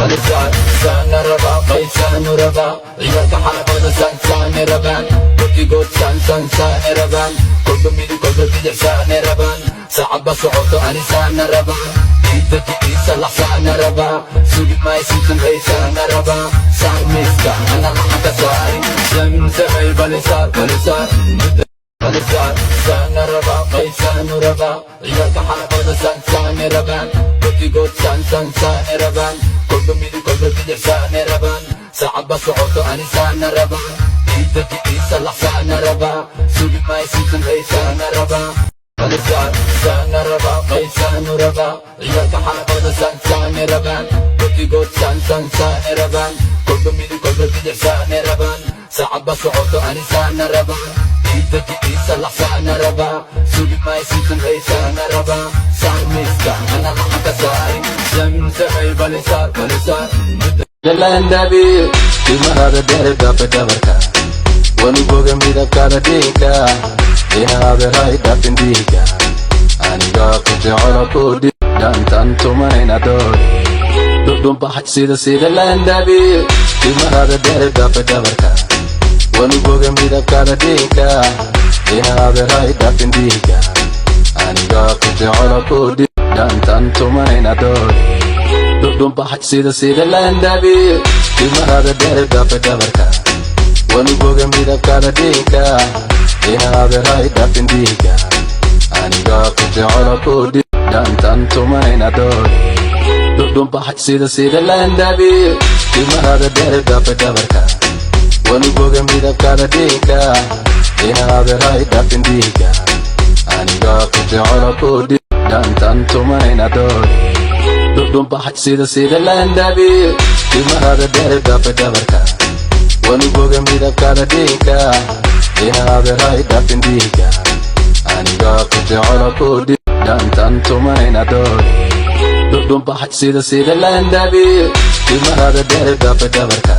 فلسان سان ربا قيسان ربا عيالك حلقود سان ربان قلتي قد سان ربان كل ميدو كل بدع سان ربان ساعد بصعوتو أني سان ربان إيدك إيسا لحسان ربا سوقي ما يسيطن غيسان ربا سان ميسكا أنا لحك ساري سمين سمي بلسان فلسان سان ربا قيسان ربا عيالك حلقود سان ربان قلتي قد سان ربان كل ميدو كل بدع سان ربان ساعد بصعوتو أني سان ربان إيدك إيسا لحسان ربا سوقي ما يسيطن غيسان ربا فلسان سان ربا قيسان ربا عيالك حلقود سان ربان قلتي قد سان ربان كل ميدو كل بدع سان ربان ساعد بصعوتو أني سان ربان إيدك إيسا لحسان ربا سوقي ما يسيطن غيسان ربا سان ميسكا أنا لحك ساري سمين سمي بلسان فلسان Jalan-dabi Dimana derga pedabarka Wani boga midabka radika Ina berai dapin dika Aniga kuja'ala kudi Dan tanto main adori Dudum pahat sida landabi Dimana derga pedabarka Wani boga midabka radika Ina berai dapin dika Aniga kuja'ala kudi Dan tanto main adori Dudum pahat sida landabi Dimana derga pedabarka Wani boga midabka radika Ina berai dapin dika Aniga kuja'ala kudi Dan tanto main adori Dudum pahat sida landabi Dimana derga pedabarka Wani boga midabka radika Ina berai dapin dika Aniga kuja'ala kudi Dan tanto main adori Dudum pahat sida landabi Dimana derga pedabarka Wani boga midabka radika Ina berai dapin dika Aniga kuja'ala kudi Dan tanto main adori Dudum pahat sida landabi Dimana derga pedabarka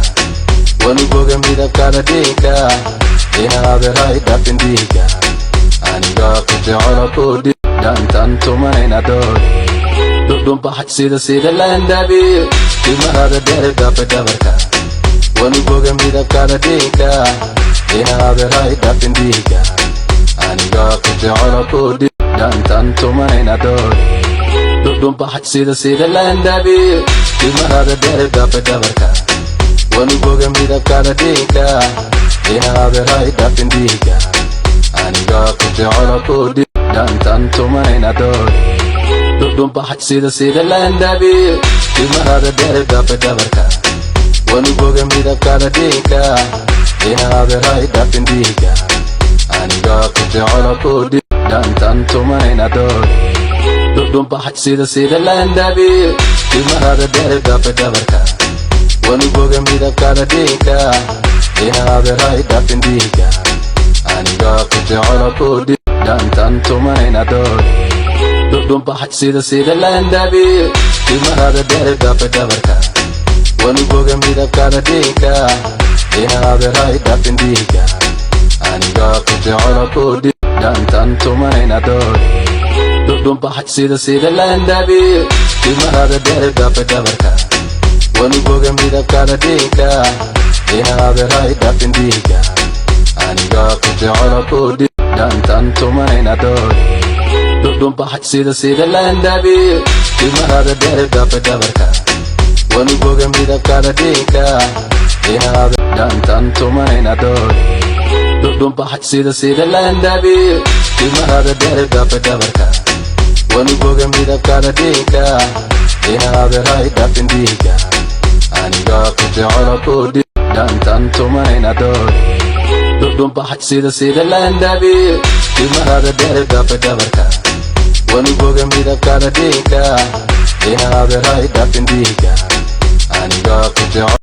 Wani boga midabka radika Ina berai dapin dika Aniga kuja'ala kudi Dan tanto main adori Dudum pahat sida landabi Dimana derga pedabarka Wani boga midabka radika Ina berai dapin dika Aniga kuja'ala kudi Dan tanto main adori Dudum pahat sida landabi Dimana derga pedabarka Wani boga midabka radika Ina berai dapin dika Aniga kuja'ala kudi Dan tanto main adori Dudum pahat sida landabi Dimana derga pedabarka Wani boga midabka radika Ina berai dapin dika Aniga kuja'ala kudi Dan tanto main adori Dudum pahat sida landabi Dimana derga pedabarka Wani boga midabka radika Ina berai dapin dika Aniga kuja'ala kudi Dan tanto main adori Dudum pahat sida landabi Dimana derga pedabarka Wani boga midabka radika Ina berai dapin dika Aniga kuja'ala kudi Dan tanto main adori Dudum pahat sida landabi Dimana derga pedabarka Wani boga midabka radika Ina berai dapin dika Aniga kuja'ala kudi Dan tanto main adori Dudum pahat sida landabi Dimana derga pedabarka Wani boga midabka radika Ina Dan tanto main adori Dudum pahat sida landabi Dimana derga pedabarka Wani boga midabka radika Ina berai dapin dika Aniga kuja'ala kudi Dan tanto main adori Dudum pahat sida landabi Dimana derga pedabarka Wani boga midabka radika Ina berai dapin dika Aniga kuja'ala